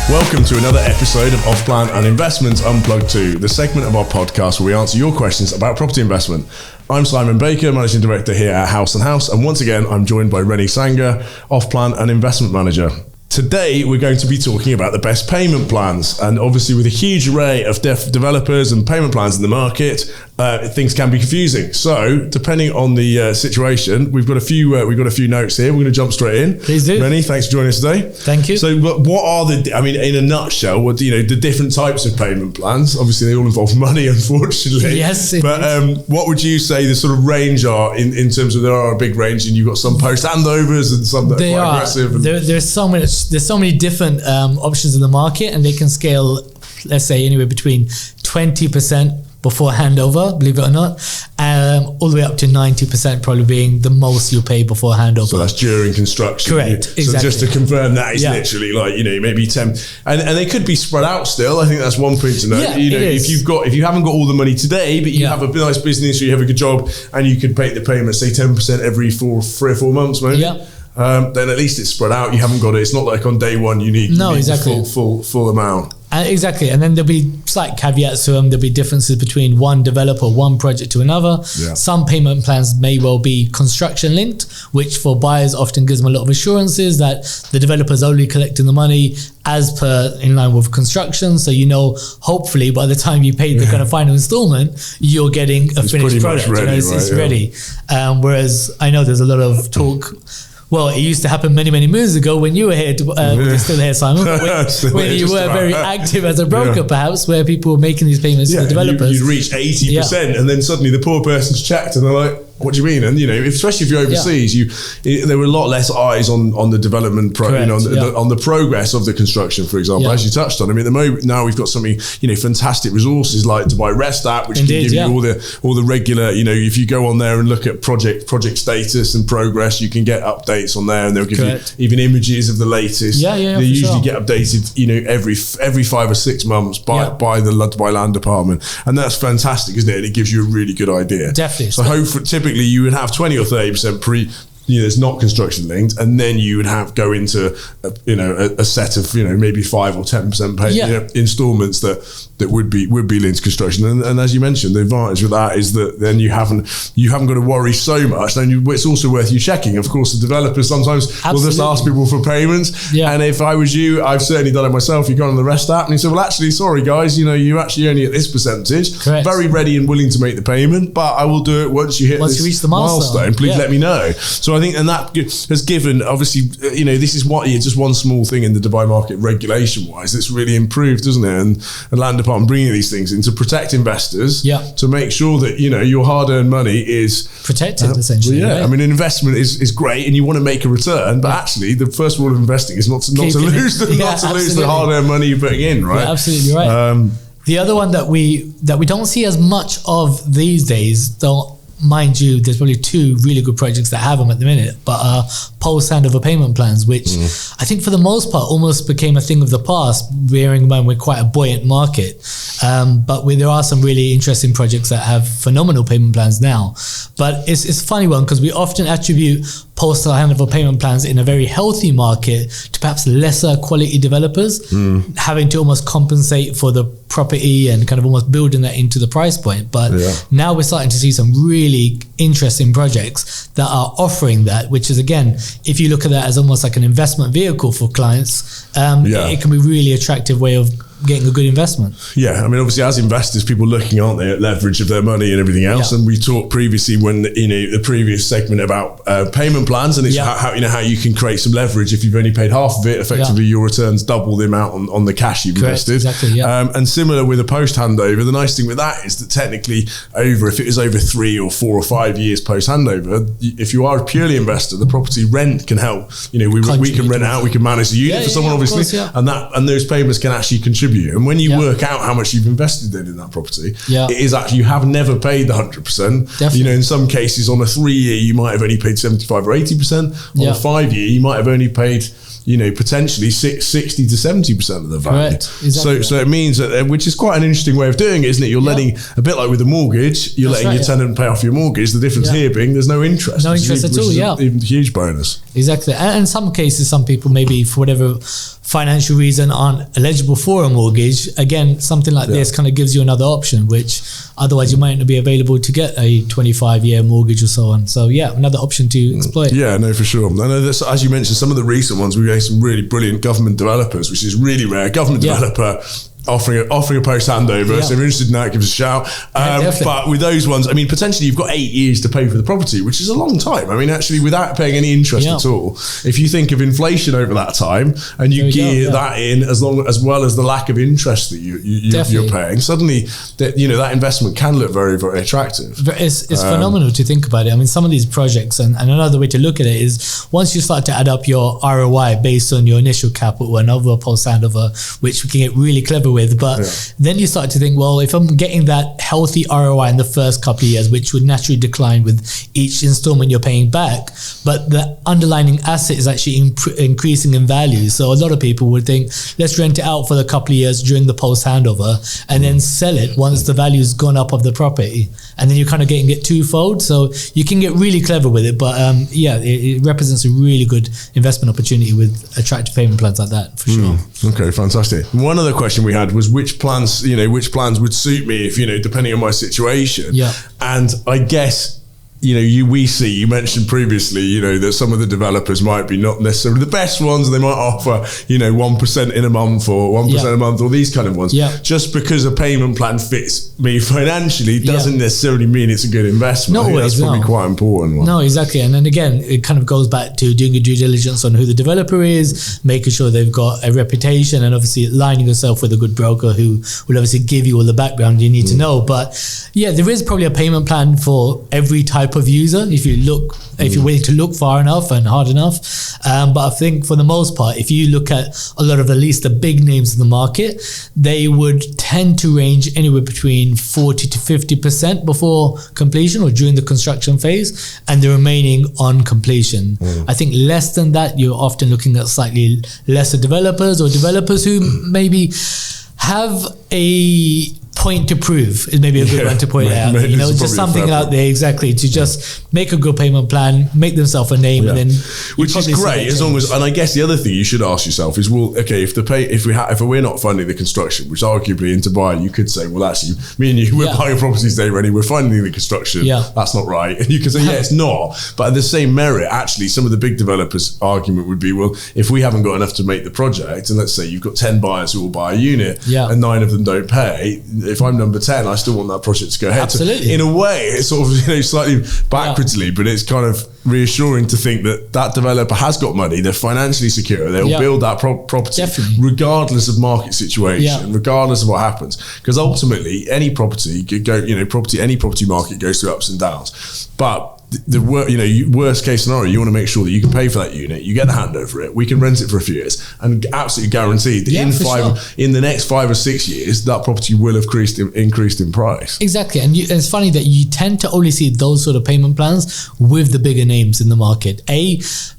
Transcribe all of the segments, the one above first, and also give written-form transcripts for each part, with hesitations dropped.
Welcome to another episode of Off Plan and Investments Unplugged 2, the segment of our podcast where we answer your questions about property investment. I'm Simon Baker, Managing Director here at Haus, and once again, I'm joined by Rennie Sanger, Off Plan and Investment Manager. Today, we're going to be talking about the best payment plans, and obviously with a huge array of developers and payment plans in the market, things can be confusing. So, depending on the situation, we've got a few notes here. We're going to jump straight in. Please do. Rennie, thanks for joining us today. Thank you. So, what are in a nutshell, the different types of payment plans? Obviously, they all involve money, unfortunately. Yes. But what would you say the sort of range are in terms of there are a big range, and you've got some post handovers and some that are quite aggressive. There's so many different options in the market, and they can scale, let's say, anywhere between 20% before handover, believe it or not, all the way up to 90% probably being the most you pay before handover. So that's during construction. Correct, So exactly. just to confirm that is literally maybe 10, and they could be spread out still. I think that's one point to note. Yeah, if you haven't got all the money today, but you have a nice business or you have a good job, and you could pay the payment, say 10% every 3 or 4 months, maybe. Yeah. Then at least it's spread out. You haven't got it. It's not like on day one you need exactly. the full amount. Exactly, and then there'll be slight caveats to them. There'll be differences between one developer, one project to another. Yeah. Some payment plans may well be construction linked, which for buyers often gives them a lot of assurances that the developer's only collecting the money as per in line with construction. So hopefully by the time you pay the kind of final installment, you're getting a finished product. Ready, it's ready. Whereas I know there's a lot of talk. Well, it used to happen many, many moons ago when you were here, you're still here, Simon, when you were very active as a broker, perhaps, where people were making these payments to the developers. You'd reach 80%, and then suddenly the poor person's checked, and they're like, what do you mean? And especially if you're overseas, there were a lot less eyes on the development, on the progress of the construction, for example, as you touched on. I mean, at the moment now we've got something, fantastic resources like Dubai Rest app, which can give you all the regular. If you go on there and look at project status and progress, you can get updates on there, and they'll give you even images of the latest. They usually get updated, every 5 or 6 months by the Dubai Land Department, and that's fantastic, isn't it? And it gives you a really good idea. Definitely. So hopefully, typically you would have 20 or 30% it's not construction linked, and then you would go into a set of maybe 5 or 10% installments that would be linked to construction. And as you mentioned, the advantage with that is that then you haven't got to worry so much. Then it's also worth you checking. Of course, the developers sometimes will just ask people for payments. And if I was you, I've certainly done it myself. You go on the Rest app and you say, well, actually, sorry guys, you actually only at this percentage. Correct. Very ready and willing to make the payment, but I will do it once you reach the milestone. Please let me know. So I think, and that has given, obviously, this is just one small thing in the Dubai market regulation-wise that's really improved, doesn't it? And the Land Department bringing these things in to protect investors, to make sure that your hard-earned money is protected, essentially. Right? I mean, an investment is great, and you want to make a return, but actually, the first rule of investing is not to lose the hard-earned money you're putting in, right? You're absolutely right. The other one that we don't see as much of these days, though. Mind you, there's probably 2 really good projects that have them at the minute, but post-handover payment plans, which I think for the most part almost became a thing of the past, bearing in mind we're quite a buoyant market. But there are some really interesting projects that have phenomenal payment plans now. But it's a funny one because we often attribute post-handover payment plans in a very healthy market to perhaps lesser quality developers having to almost compensate for the property and kind of almost building that into the price point. But now we're starting to see some really interesting projects that are offering that, which is, again, if you look at that as almost like an investment vehicle for clients, it can be a really attractive way of getting a good investment. Yeah, I mean, obviously, as investors, people looking, aren't they, at leverage of their money and everything else. And we talked previously when the previous segment about payment plans, and it's how you can create some leverage if you've only paid half of it. Effectively, your returns double the amount on the cash you've invested. Exactly. And similar with a post handover, the nice thing with that is that technically, if it is over 3 or 4 or 5 years post handover, if you are a purely investor, the property rent can help. We can rent out, we can manage the unit for someone, obviously, course, and those payments can actually contribute. And when you work out how much you've invested in that property, it is actually, you have never paid the 100%. Definitely. In some cases on a 3-year, you might have only paid 75 or 80%. On a 5-year, you might have only paid potentially 60 to 70% of the value. Correct. Exactly. So it means that, which is quite an interesting way of doing it, isn't it? You're letting, a bit like with a mortgage, you're letting your tenant pay off your mortgage. The difference here being there's no interest. No interest at all, even a huge bonus. Exactly. And in some cases, some people maybe for whatever financial reason aren't eligible for a mortgage, again, something like this kind of gives you another option, which otherwise you might not be available to get a 25-year mortgage or so on. So another option to exploit. Yeah, no, for sure. I know that, as you mentioned, some of the recent ones, we're getting some really brilliant government developers, which is really rare. Government developer offering a post handover. So if you're interested in that, give us a shout. But with those ones, I mean, potentially you've got 8 years to pay for the property, which is a long time. I mean, actually, without paying any interest at all, if you think of inflation over that time and you gear that in as well as the lack of interest that you're paying, suddenly that investment can look very, very attractive. It's phenomenal to think about it. I mean, some of these projects, and another way to look at it is once you start to add up your ROI based on your initial capital and over post handover, which we can get really clever with, but then you start to think, well, if I'm getting that healthy ROI in the first couple of years, which would naturally decline with each installment you're paying back, but the underlying asset is actually increasing in value. So a lot of people would think, let's rent it out for a couple of years during the post handover and then sell it once the value's gone up of the property. And then you're kind of getting it twofold. So you can get really clever with it, but it represents a really good investment opportunity with attractive payment plans like that, for sure. Okay, fantastic. One other question we had was which plans would suit me if, depending on my situation. And I guess, you mentioned previously, that some of the developers might be not necessarily the best ones. They might offer, 1% in a month or 1% a month or these kind of ones. Just because a payment plan fits me financially doesn't necessarily mean it's a good investment. That's probably quite important. No, exactly. And then again, it kind of goes back to doing your due diligence on who the developer is, making sure they've got a reputation, and obviously aligning yourself with a good broker who will obviously give you all the background you need to know. But there is probably a payment plan for every type of user if you're willing to look far enough and hard enough. But I think for the most part, if you look at a lot of at least the big names in the market, they would tend to range anywhere between 40 to 50% before completion or during the construction phase, and the remaining on completion. I think less than that, you're often looking at slightly lesser developers or developers who maybe have a point to prove is maybe a good one to point out. Just something out there exactly to just make a good payment plan, make themselves a name, and then which is great as long as. And I guess the other thing you should ask yourself is, well, okay, if we're not funding the construction, which arguably in Dubai you could say, well, actually, me and you we're buying properties there already, we're funding the construction. That's not right, and you can say, it's not. But at the same merit, actually, some of the big developers' argument would be, well, if we haven't got enough to make the project, and let's say you've got 10 buyers who will buy a unit, and 9 of them don't pay. If I'm number 10, I still want that project to go ahead. Absolutely. So in a way, it's sort of slightly backwardsly, but it's kind of reassuring to think that developer has got money, they're financially secure, they'll build that property regardless of market situation, regardless of what happens. Because ultimately, any property could go, any property market goes through ups and downs. But the worst case scenario, you want to make sure that you can pay for that unit, you get the handover it, we can rent it for a few years, and absolutely guaranteed that in the next 5 or 6 years that property will have increased in price. Exactly. And it's funny that you tend to only see those sort of payment plans with the bigger names in the market.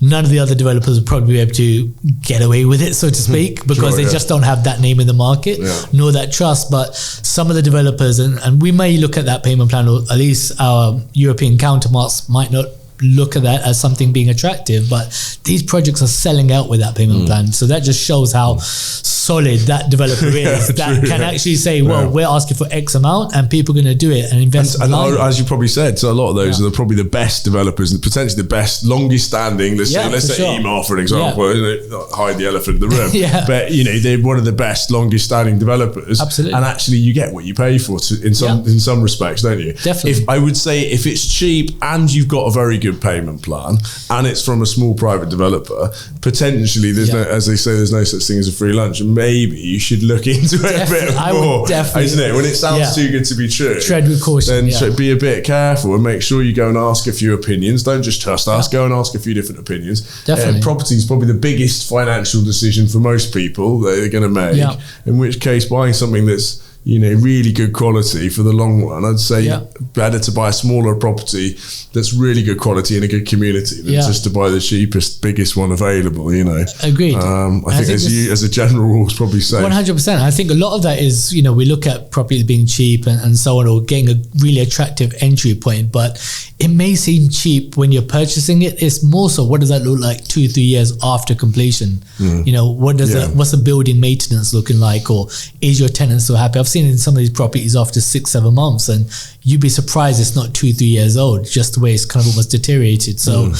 None of the other developers would probably be able to get away with it, so to speak, because they just don't have that name in the market, nor that trust. But some of the developers, and we may look at that payment plan, or at least our European counterparts might not look at that as something being attractive, but these projects are selling out with that payment plan. So that just shows how solid that developer is can actually say, well, we're asking for X amount and people are going to do it and invest. And as you probably said, so a lot of those are probably the best developers and potentially the best, longest standing. Let's say Emaar, for an example, not hide the elephant in the room, but they're one of the best, longest standing developers. Absolutely. And actually you get what you pay for in some respects, don't you? Definitely. I would say if it's cheap and you've got a very good payment plan and it's from a small private developer, potentially there's no, as they say, there's no such thing as a free lunch, and maybe you should look into it a bit more, isn't it? When it sounds too good to be true, tread with caution, then be a bit careful and make sure you go and ask a few opinions. Don't just trust us, go and ask a few different opinions. Definitely. Property is probably the biggest financial decision for most people that they're going to make, in which case buying something that's really good quality for the long run, I'd say better to buy a smaller property that's really good quality in a good community than just to buy the cheapest, biggest one available, Agreed. I think as a general rule, it's probably safe. 100%. I think a lot of that is, we look at properties being cheap and so on, or getting a really attractive entry point, but it may seem cheap when you're purchasing it. It's more so, what does that look like 2-3 years after completion? What's the building maintenance looking like, or is your tenant still happy? I've seen in some of these properties after 6-7 months, and you'd be surprised it's not 2-3 years old, just the way it's kind of almost deteriorated. So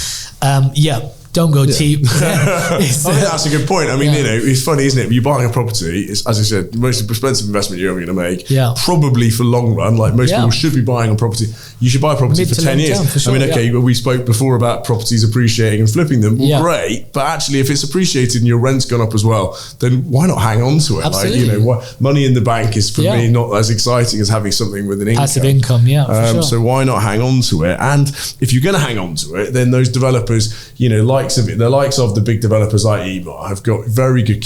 don't go cheap. I think that's a good point. I mean, it's funny, isn't it? You're buying a property, it's, as I said, the most expensive investment you're ever going to make. Probably for long run, like most people should be buying a property. You should buy a property for 10 years. For sure, I mean, okay, we spoke before about properties appreciating and flipping them. Well, great. But actually, if it's appreciated and your rent's gone up as well, then why not hang on to it? Absolutely. Like, money in the bank is for me not as exciting as having something with an income. Passive income, for sure. So why not hang on to it? And if you're going to hang on to it, then those developers, the likes of the big developers like EMAR have got very good,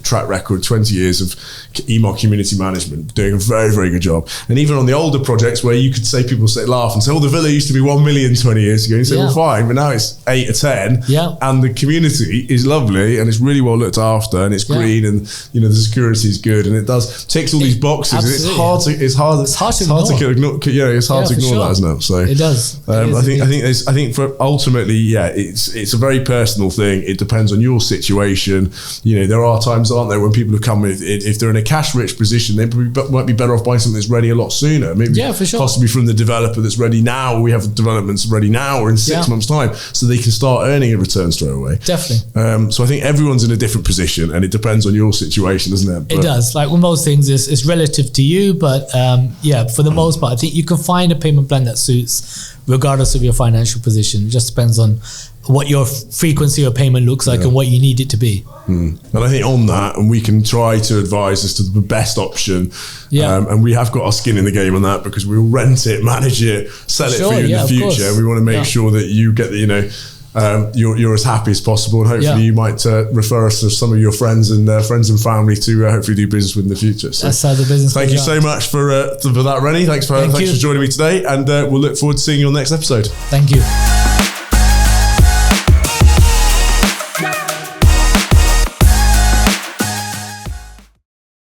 track record, 20 years of EMAR community management, doing a very, very good job. And even on the older projects where you could say, people laugh and say, the villa used to be 1 million 20 years ago. And you say, well, fine, but now it's 8 or 10. And the community is lovely and it's really well looked after and it's green and, the security is good and it ticks all these boxes. And it's hard to ignore that, isn't it? So it does. I think for ultimately, it's a very personal thing. It depends on your situation. There are times, aren't there, when people have come with, if they're in a cash rich position, they might be better off buying something that's ready a lot sooner. Maybe for sure. Possibly from the developer that's ready now. We have developments ready now or in 6 months time, so they can start earning a return straight away. Definitely. So I think everyone's in a different position and it depends on your situation, doesn't it? It does. Like with most things, it's relative to you, but for the most part, I think you can find a payment plan that suits regardless of your financial position. It just depends on what your frequency of payment looks like and what you need it to be. And I think on that, and we can try to advise as to the best option. And we have got our skin in the game on that because we'll rent it, manage it, sell it for you in the future. We want to make sure that you get you're as happy as possible, and hopefully you might refer us to some of your friends and family to hopefully do business with in the future. So that's how the business. Thank you so much for that, Rennie. Thanks for joining me today, and we'll look forward to seeing you on the next episode. Thank you.